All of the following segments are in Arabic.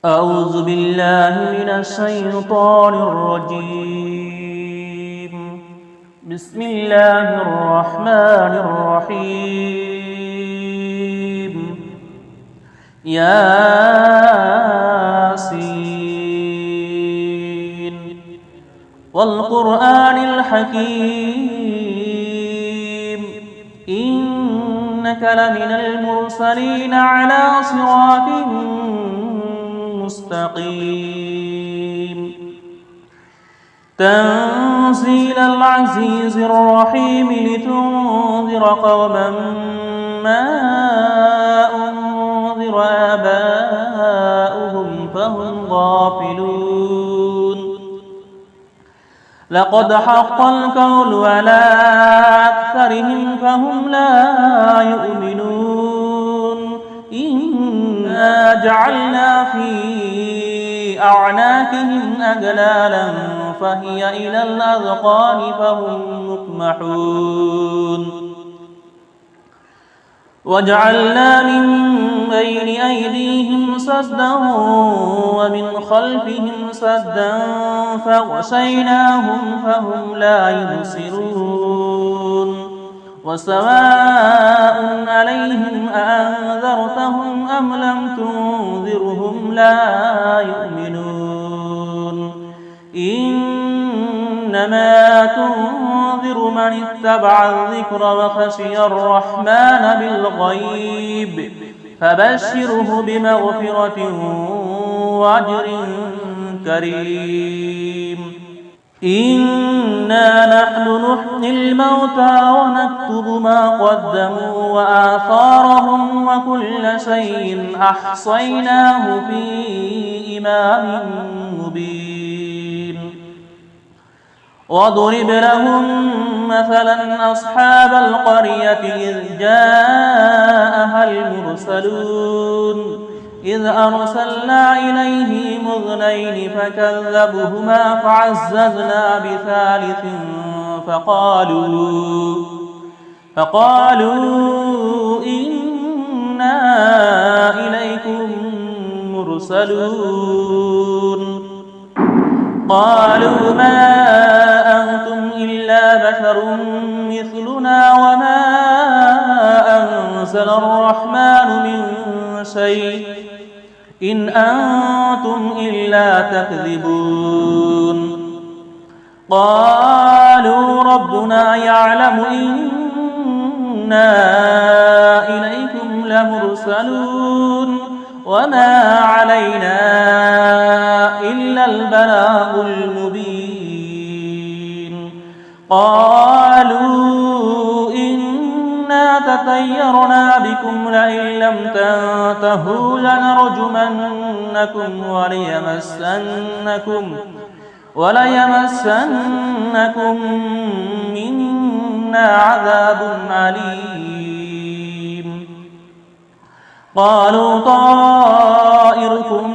أعوذ بالله من الشيطان الرجيم. بسم الله الرحمن الرحيم. ياسين والقرآن الحكيم إنك لمن المرسلين على صراط مستقيم. تنزيل العزيز الرحيم لتنذر قوما ما أنذر آباؤهم فهم غافلون. لقد حق القول على أكثرهم فهم لا يؤمنون. إنا جعلنا في أعناقهم أغلالا فهي إلى الأذقان فهم مقمحون. وجعلنا من بين أيديهم سدا ومن خلفهم سدا فغشيناهم فهم لا يبصرون. وسواء عليهم أأنذرتهم أم لم تنذرهم لا يؤمنون. إنما تنذر من اتبع الذكر وخشي الرحمن بالغيب فبشره بمغفرة وأجر كريم. إنا نحن نحيي الموتى ونكتب ما قدموا وآثارهم وكل شيء أحصيناه في إمام مبين. واضرب لهم مثلا أصحاب القرية إذ جاءها المرسلون إذ أرسلنا إليهم اثنين فكذبوهما فعززنا بثالث فقالوا إنا إليكم مرسلون. قالوا ما أنتم إلا بشر مثلنا وما أنزل الرحمن من شيء إن أنتم إلا تكذبون. قالوا ربنا يعلم إنا إليكم لمرسلون وما علينا إلا البلاغ المبين. قالوا إنا تطيرنا بكم لئن لم تنتهوا لنرجمنكم وليمسنكم منا عذاب أليم. قالوا طائركم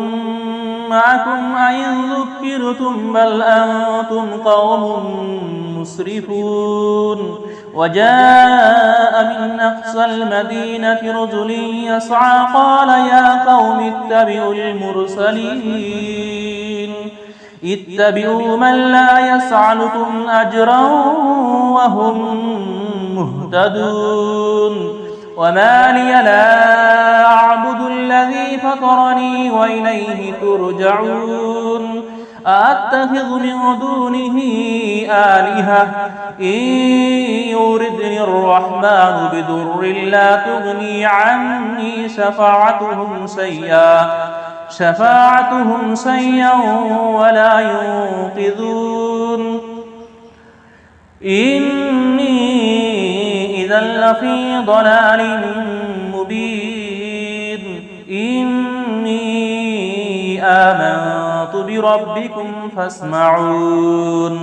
معكم أئن ذكرتم بل أنتم قوم مسرفون. وجاء من أقصى المدينة رجل يسعى قال يا قوم اتبعوا المرسلين اتبعوا من لا يسألكم أجرا وهم مهتدون. وما لي لا أعبد الذي فطرني وإليه ترجعون. أأتخذ من دونه آلهة إن يردني الرحمن بضر لا تغني عني شفاعتهم شيئا ولا ينقذون. إني إذا لفي ضلال مبين. إني آمنت بربكم فاسمعون.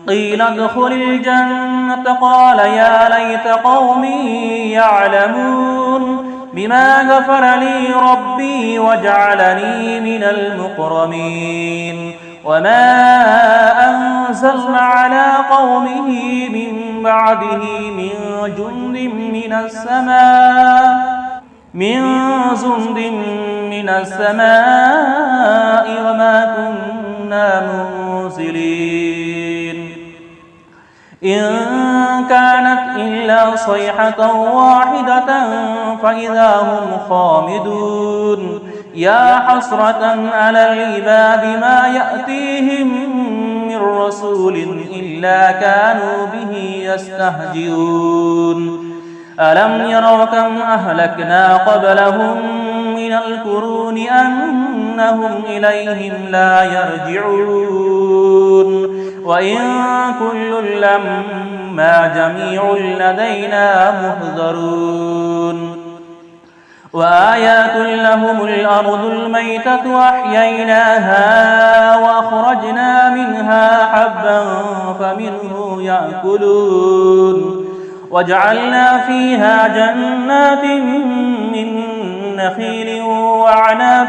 قيل ادخل الجنة قال يا ليت قومي يعلمون بما غفر لي ربي وجعلني من المكرمين. وما أنزلنا على قومه من بعده من جند من السماء من جند من السماء وما كنا منزلين إن كانت إلا صيحة واحدة فإذا هم خامدون يا حسرة على العباد ما يأتيهم من رسول إلا كانوا به يستهزئون ألم يروا كم أهلكنا قبلهم من القرون أنهم إليهم لا يرجعون وإن كل لما جميع لدينا محضرون وآيات لهم الأرض الميتة أحييناها وأخرجنا منها حبا فمنه يأكلون وجعلنا فيها جنات من نخيل وعناب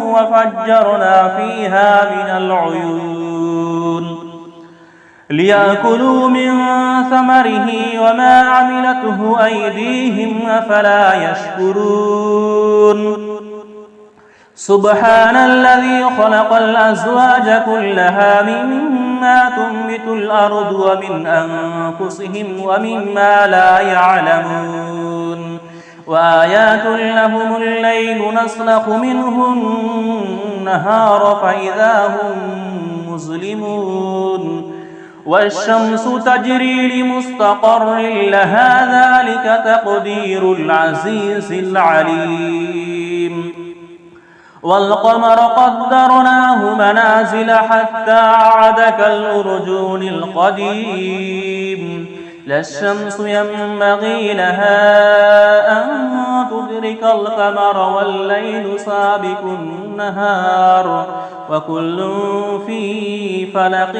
وفجرنا فيها من العيون ليأكلوا من ثمره وما عملته أيديهم أفلا يشكرون سبحان الذي خلق الأزواج كلها مما تنبت الأرض ومن أنفسهم ومما لا يعلمون وآيات لهم الليل نسلخ منه النهار فإذا هم مظلمون والشمس تجري لمستقر لها ذلك تقدير العزيز العليم والقمر قدرناه منازل حتى عاد كالأرجون القديم لا الشمس ينبغي لها أن تدرك القمر والليل سابق النهار وكل في فلق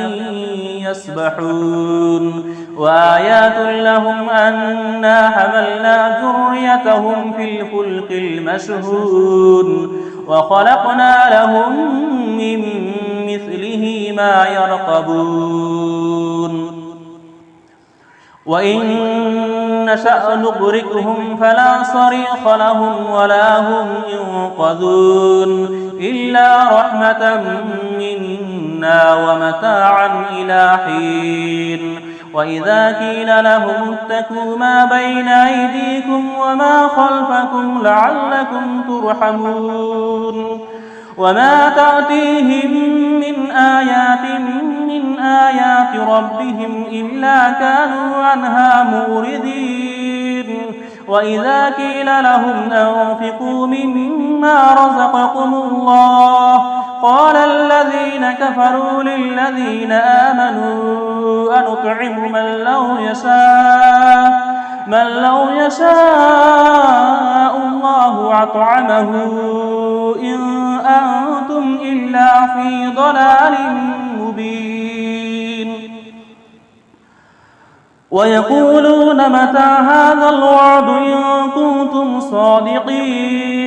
يسبحون وآيات لهم أنا حملنا ذريتهم في الفلك المشحون وخلقنا لهم من مثله ما يركبون وإن نشأ نغرقهم فلا صريخ لهم ولا هم ينقذون إلا رحمة منا ومتاعا إلى حين وإذا قيل لهم اتقوا ما بين أيديكم وما خلفكم لعلكم ترحمون وما تأتيهم من آيات ربهم إلا كانوا عنها موردين وإذا قيل لهم أنفقوا مما رزقكم الله قال الذين كفروا للذين آمنوا أنطعم من لو يشاء الله أطعمه إن أنتم إلا في ضلال مبين ويقولون متى هذا الوعد إن كنتم صادقين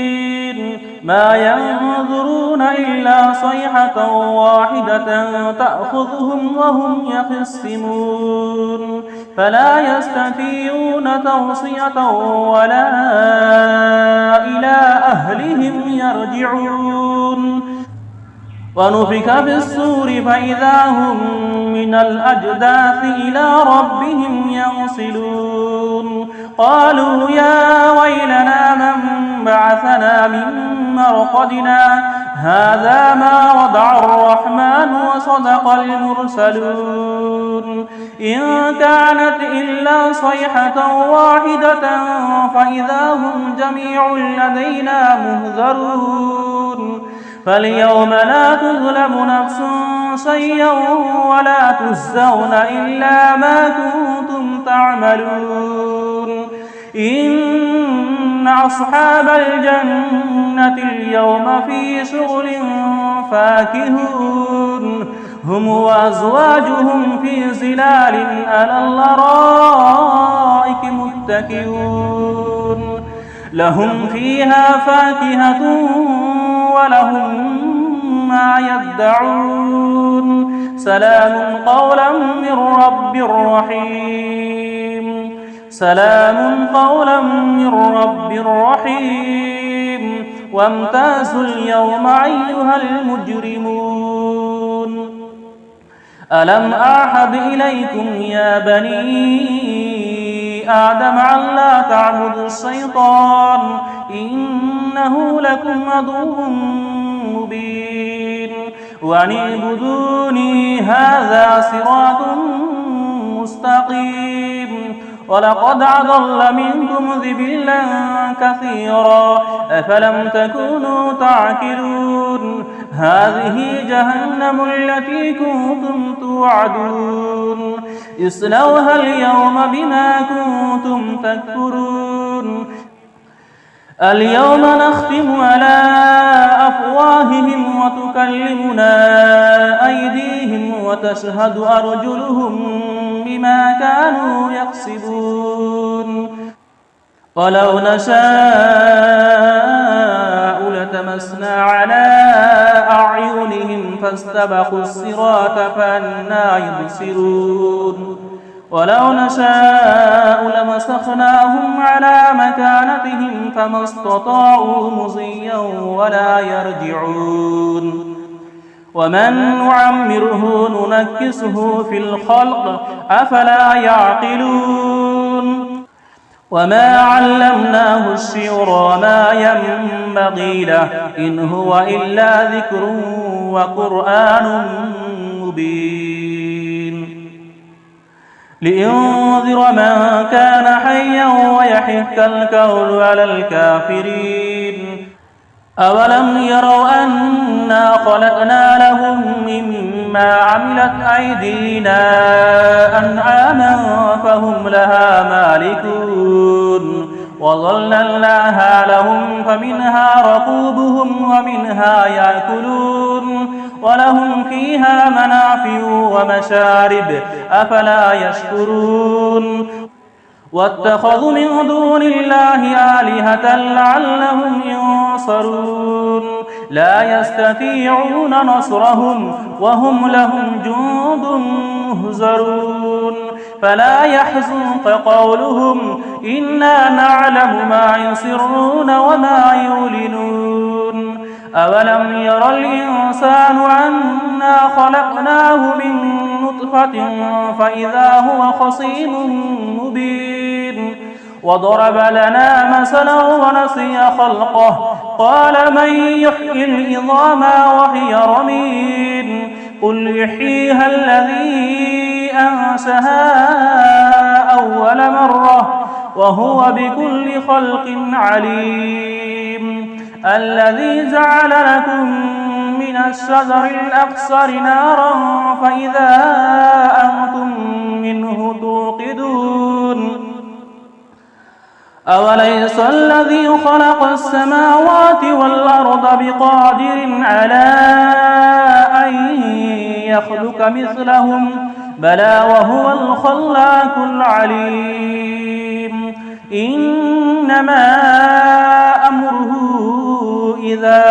ما ينظرون إلا صيحة واحدة تأخذهم وهم يخصمون فلا يستطيعون توصية ولا إلى أهلهم يرجعون ونفخ في الصور فإذا هم من الأجداث إلى ربهم ينصلون قالوا يا ويلنا من بعثنا من مرقدنا هذا ما وضع الرحمن وصدق المرسلون إن كانت إلا صيحة واحدة فإذا هم جميع لدينا مهذرون فاليوم لا تظلم نفس شيئا ولا تجزون إلا ما كنتم تعملون إن أصحاب الجنة اليوم في شغل فاكهون هم وأزواجهم في ظلال على الأرائك متكئون لهم فيها فاكهة ولهم ما يدعون سلام قولا من رب رحيم سلام قولا من رب رحيم وامتازوا اليوم أيها المجرمون ألم أعهد إليكم يا بني آدم ألا تعبدوا الشيطان إنه لكم عدو مبين وأن اعبدوني هذا صراط مستقيم ولقد أضل منكم ذبلا كثيرا أفلم تكونوا تعقلون هذه جهنم التي كنتم توعدون اصلوها اليوم بما كنتم تكفرون اليوم نختم على أفواههم وتكلمنا أيديهم وتشهد أرجلهم بما كانوا يكسبون ولو نشاء لتمسنا على أعينهم فاستبقوا الصراط فأنى يبصرون ولو نشاء لمسخناهم على مكانتهم فما استطاعوا مضيا ولا يرجعون ومن نعمره ننكسه في الخلق أفلا يعقلون وما علمناه الشعر وما ينبغي له إن هو إلا ذكر وقرآن مبين لينذر من كان حيا ويحق القول على الكافرين أولم يروا أنا خلقنا لهم مما عملت أيدينا أنعاما فهم لها مالكون وظللناها لهم فمنها ركوبهم ومنها يأكلون ولهم فيها منافع ومشارب أفلا يشكرون واتخذوا من دون الله آلهة لعلهم ينصرون لا يستطيعون نصرهم وهم لهم جند مهزرون فلا يحزنك قولهم إنا نعلم ما يسرون وما يعلنون أولم ير الإنسان أنا خلقناه من نطفة فإذا هو خصيم مبين وضرب لنا مثلا ونسي خلقه قال من يحيي العظام وهي رميم قل يحييها الذي أنشأها أول مرة وهو بكل خلق عليم الذي جعل لكم من الشجر الأخضر نارا فإذا أنتم منه توقدون أوليس الذي خلق السماوات والأرض بقادر على أن يخلق مثلهم بلى وهو الخلاق العليم إنما أمره إذا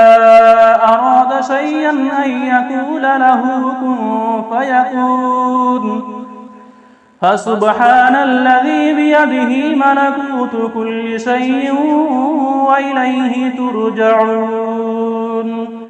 أراد شيئا أن يقول له كن فيكون فسبحان الذي بيده ملكوت كل شيء وإليه ترجعون